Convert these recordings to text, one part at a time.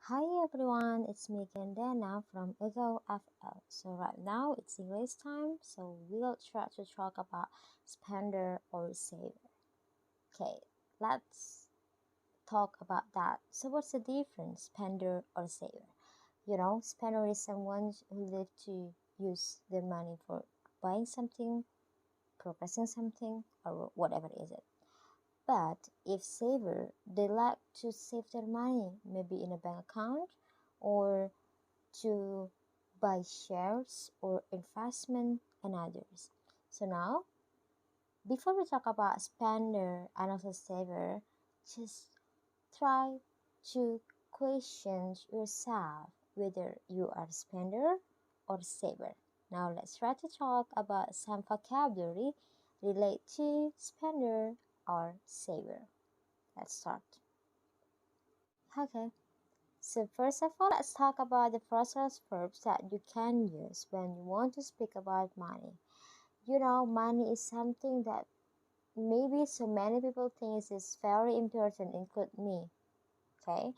Hi everyone, it's me again Dana from EGAO FL. So right now it's English time, so we'll try to talk about spender or saver. Okay, let's talk about that. So what's the difference, spender or saver? Spender is someone who live to use their money for buying something, progressing something, or whatever is it. But if saver, they like to save their money, maybe in a bank account or to buy shares or investment and others. So now, before we talk about spender and also saver, just try to question yourself whether you are spender or saver. Now let's try to talk about some vocabulary related to spender or saver. Let's start. Okay. So first of all, let's talk about the phrasal verbs that you can use when you want to speak about money. Money is something that maybe so many people think is very important, include me. Okay,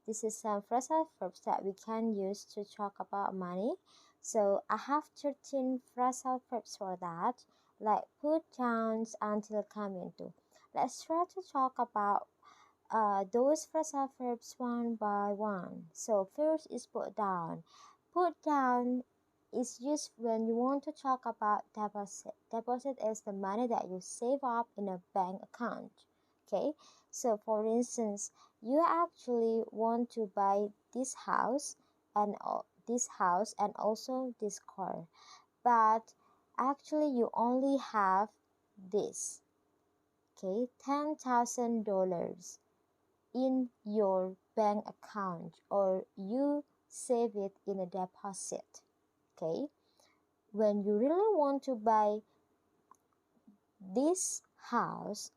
this is some phrasal verbs that we can use to talk about money. So I have 13 phrasal verbs for that, like put downs until coming to. Let's try to talk about those phrasal verbs one by one. So first is put down. Put down is used when you want to talk about deposit. Deposit is the money that you save up in a bank account. Okay, so for instance, you actually want to buy this house and also this car, but actually you only have this. Okay, $10,000 in your bank account, or you save it in a deposit. Okay, when you really want to buy this house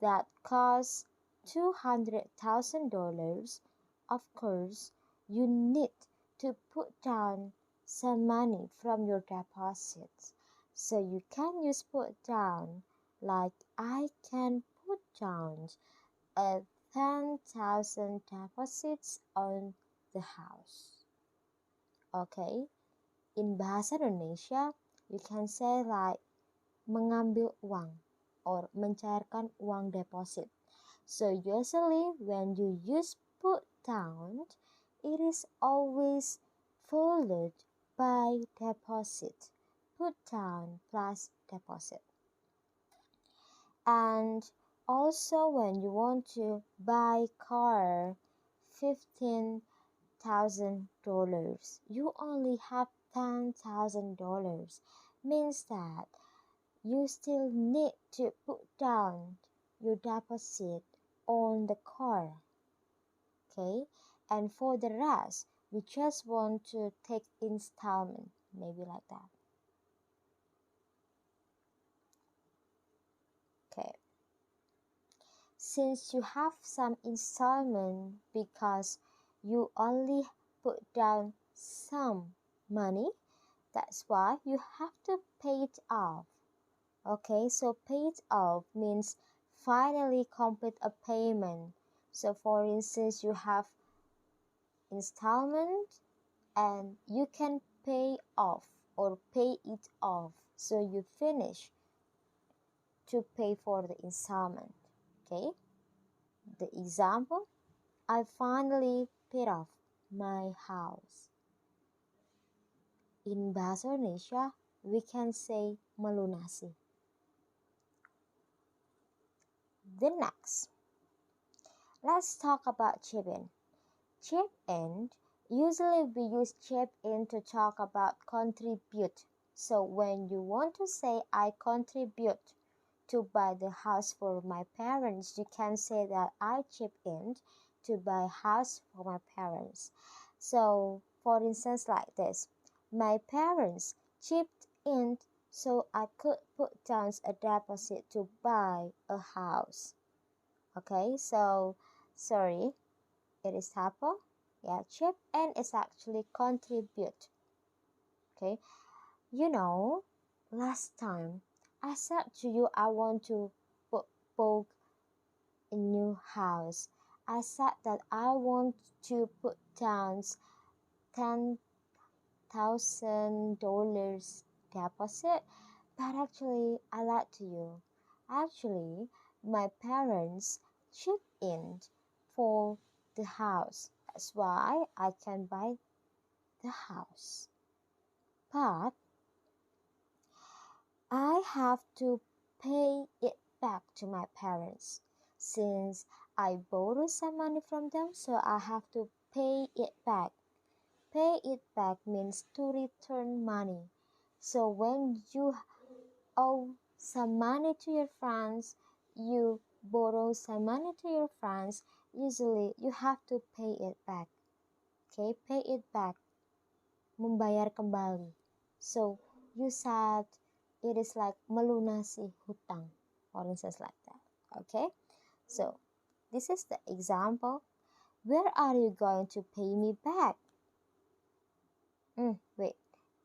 that costs $200,000, of course you need to put down some money from your deposits. So you can use put down, like I can put down a 10,000 deposits on the house. Okay, in bahasa Indonesia, you can say like mengambil uang or mencairkan uang deposit. So usually when you use put down, it is always followed by deposit. Put down plus deposit. And also when you want to buy car $15,000, you only have $10,000, means that you still need to put down your deposit on the car. Okay, and for the rest we just want to take installment, maybe like that. Okay, since you have some installment because you only put down some money, that's why you have to pay it off. Okay, so pay it off means finally complete a payment. So for instance, you have installment and you can pay off or pay it off. So you finish to pay for the installment. Okay, the example, I finally paid off my house. In bahasa Indonesia, we can say melunasi. The next, let's talk about chip in. Chip in, usually we use chip in to talk about contribute. So when you want to say I contribute to buy the house for my parents, you can say that I chip in to buy a house for my parents. So for instance like this, my parents chipped in so I could put down a deposit to buy a house. Okay, so sorry, it is typo. Yeah, chip in is actually contribute. Okay, last time I said to you I want to book a new house. I said that I want to put down $10,000 deposit, but actually I lied to you. Actually, my parents chipped in for the house. That's why I can buy the house. But I have to pay it back to my parents. Since I borrowed some money from them, so I have to pay it back. Pay it back means to return money. So when you owe some money to your friends, you borrow some money to your friends, usually you have to pay it back. Okay, pay it back. Membayar kembali. So you said it is like melunasi hutang, for instance, like that. Okay, so this is the example. Where are you going to pay me back? Wait,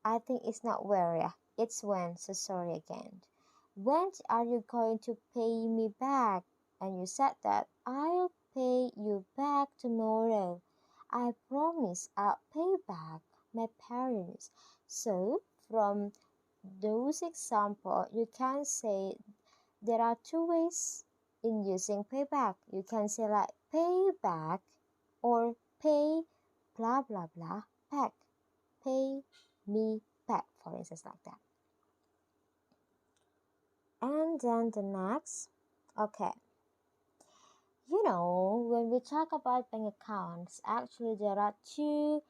I think it's not where, yeah. It's when, so sorry again. When are you going to pay me back? And you said that I'll pay you back tomorrow. I promise I'll pay back my parents. So from those examples, you can say there are two ways in using payback. You can say like pay back or pay blah blah blah back. Pay me back, for instance, like that. And then the next, okay. When we talk about bank accounts, actually there are two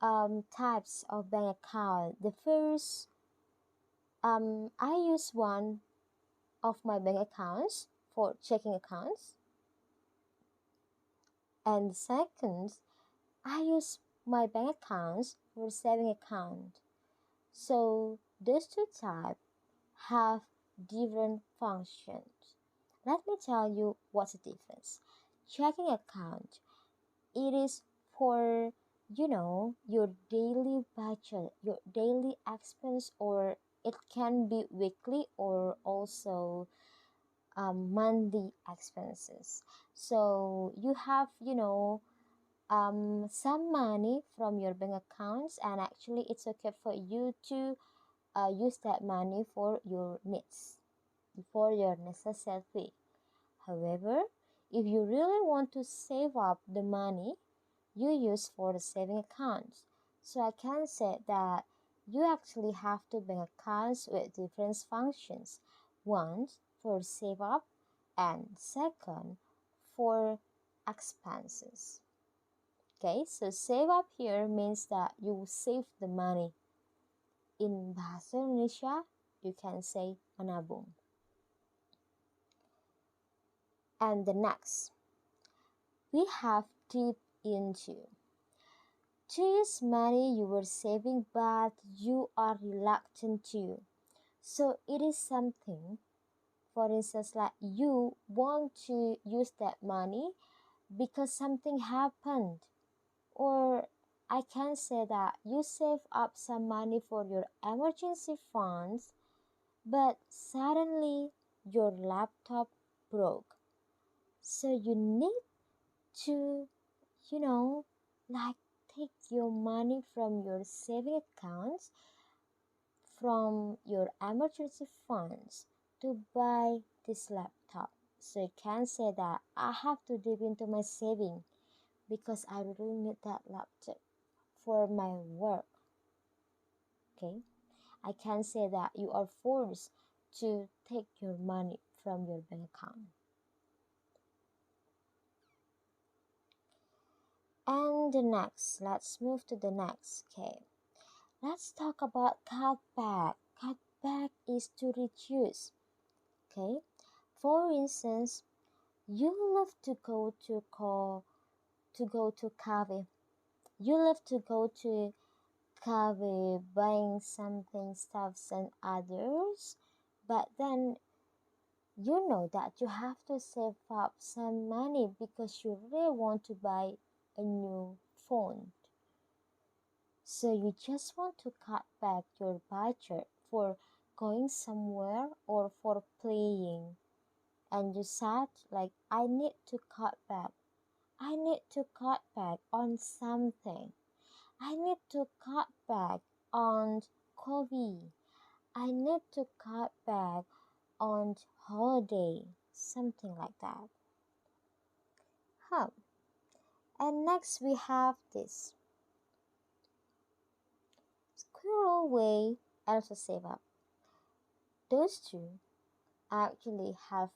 types of bank account. The first, I use one of my bank accounts for checking accounts. And the second, I use my bank accounts for saving account. So those two types have different functions. Let me tell you what's the difference. Checking account, it is for your daily budget, your daily expense, or it can be weekly or also monthly expenses. So you have some money from your bank accounts, and actually it's okay for you to use that money for your needs, for your necessity. However, if you really want to save up the money you use for the saving accounts, so I can say that you actually have two bank accounts with different functions. One for save up, and second for expenses. Okay, so save up here means that you save the money. In Bahasa Indonesia, you can say menabung. And the next, we have tip into. To use money you were saving but you are reluctant to. So it is something, for instance, like you want to use that money because something happened. Or I can say that you save up some money for your emergency funds, but suddenly your laptop broke. So you need to, like take your money from your saving accounts, from your emergency funds to buy this laptop. So you can say that I have to dip into my saving because I really need that laptop for my work. Okay, I can say that you are forced to take your money from your bank account. And the next, let's move to the next. Okay, let's talk about cutback. Cutback is to reduce. Okay, for instance, you love to go to cafe. You love to go to cafe buying something, stuffs and others, but then you know that you have to save up some money because you really want to buy a new phone. So you just want to cut back your budget for going somewhere or for playing. And you said like I need to cut back. I need to cut back on something. I need to cut back on coffee. I need to cut back on holiday. Something like that. Huh. And next we have this squirrel away and also save up. Those two actually have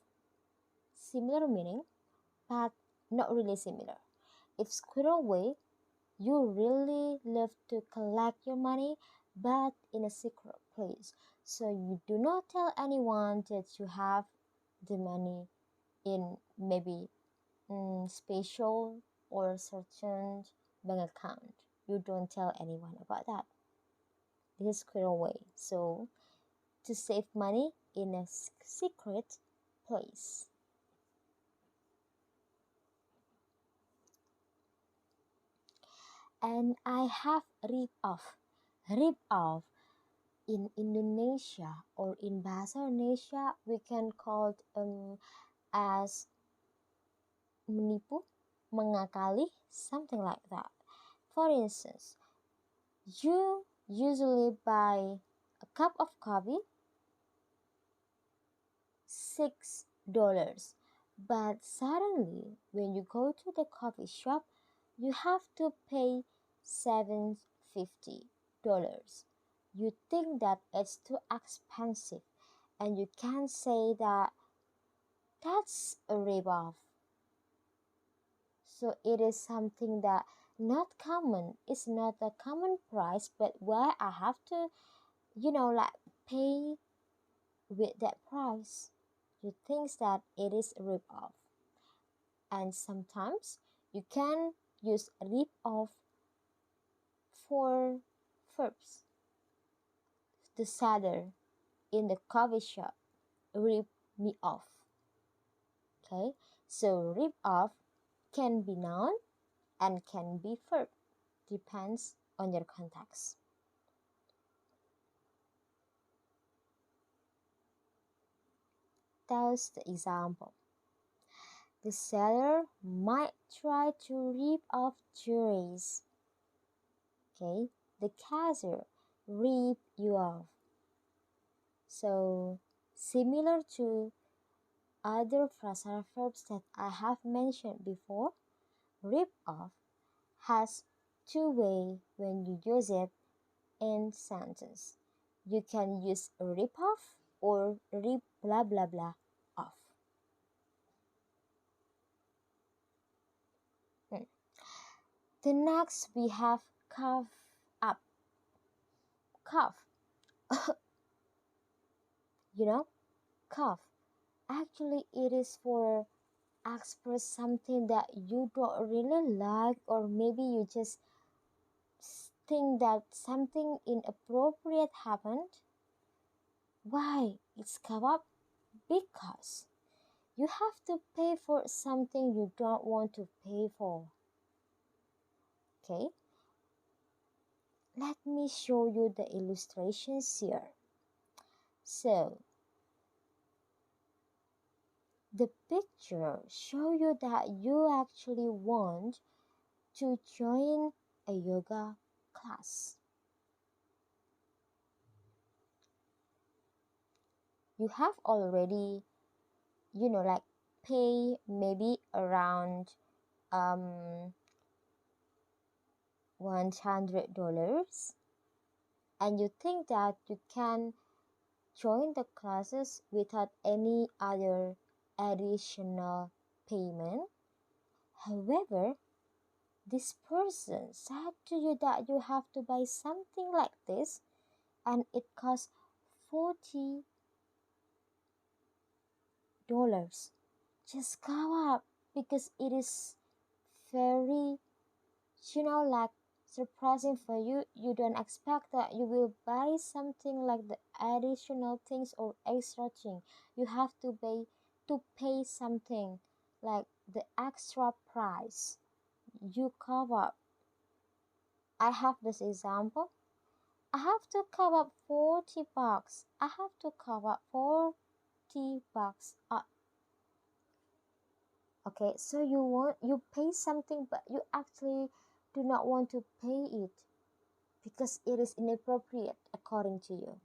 similar meaning, but not really similar. If squirrel away, you really love to collect your money, but in a secret place. So you do not tell anyone that you have the money in maybe special or certain bank account. You don't tell anyone about that. This is squirrel away. So to save money in a secret place. And I have rip off. Rip off in Indonesia or in Bahasa Indonesia we can call it as menipu, mengakali, something like that. For instance, you usually buy a cup of coffee $6, but suddenly when you go to the coffee shop, you have to pay $7.50. You think that it's too expensive, and you can say that that's a ripoff. So it is something that not common. It's not a common price, but why I have to, like pay with that price. You think that it is a rip-off. And sometimes you can use rip-off for verbs. The seller in the coffee shop rip me off. Okay, so rip off can be noun and can be verb. Depends on your context. That's the example. The seller might try to rip off jewelries. Okay, the cashier rip you off. So similar to other phrasal verbs that I have mentioned before, rip off has two ways when you use it in sentence. You can use rip off or rip blah blah blah off. The next we have cough up. Cough. Cough. Actually, it is for express something that you don't really like, or maybe you just think that something inappropriate happened. Why it's cough up? Because you have to pay for something you don't want to pay for. Okay, let me show you the illustrations here. So the picture show you that you actually want to join a yoga class. You have already, like pay maybe around $100, and you think that you can join the classes without any other additional payment. However, this person said to you that you have to buy something like this and it costs $40. Just go up because it is very, like surprising for you. You don't expect that you will buy something like the additional things or extra thing. You have to pay something like the extra price. You cover. I have this example. I have to cover $40. I have to cover $40. Okay, so you pay something, but you actually do not want to pay it because it is inappropriate according to you.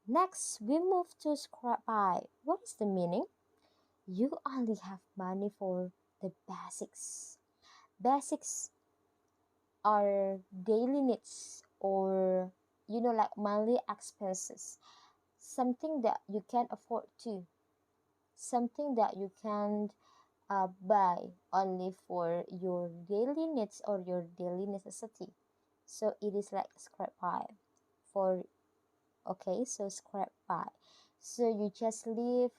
Next, we move to scrap by. What is the meaning? You only have money for the basics. Basics are daily needs, or like monthly expenses, something that you can afford to, something that you can buy only for your daily needs or your daily necessity. So it is like scrap by for. Okay, so scrap by, so you just live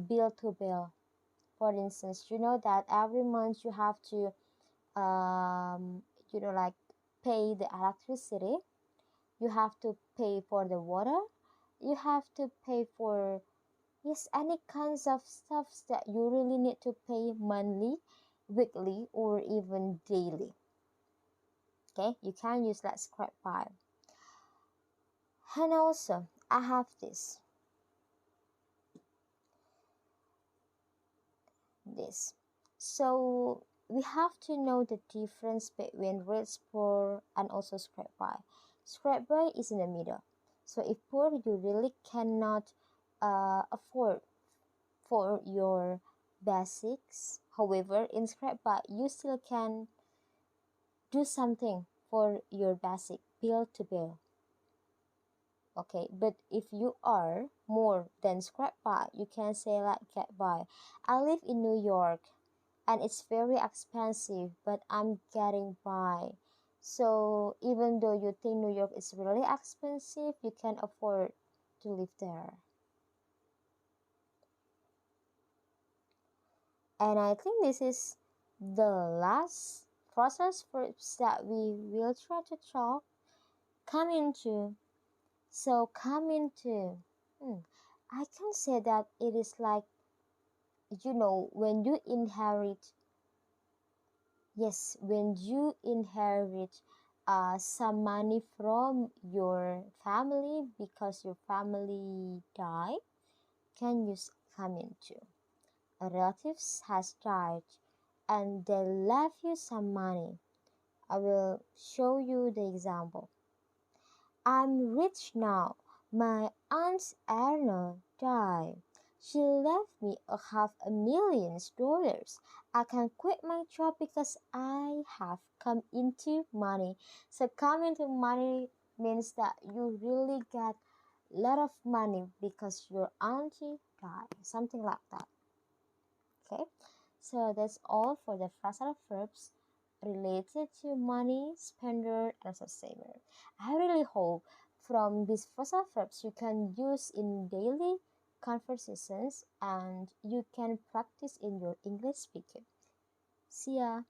bill to bill. For instance, you know that every month you have to um, like pay the electricity, you have to pay for the water, you have to pay for, yes, any kinds of stuffs that you really need to pay monthly, weekly, or even daily. Okay, you can use that scrap by. And also I have this. So we have to know the difference between rich poor and also scrape by. Scrape by is in the middle. So if poor, you really cannot afford for your basics. However, in scrape by, you still can do something for your basic bill to bill. Okay, but if you are more than scrape by, you can say like get by. I live in New York and it's very expensive, but I'm getting by. So even though you think New York is really expensive, you can afford to live there. And I think this is the last process verbs that we will try to talk. Come into. So come into. I can say that it is like, when you inherit. Yes, when you inherit some money from your family because your family died, can you come into? A relative has died and they left you some money. I will show you the example. I'm rich now. My aunt Erna died. She left me $500,000. I can quit my job because I have come into money. So come into money means that you really get a lot of money because your auntie died. Something like that. Okay, so that's all for the phrasal verbs related to money, spender, and also saver. I really hope from these phrasal verbs you can use in daily conversations and you can practice in your English speaking. See ya.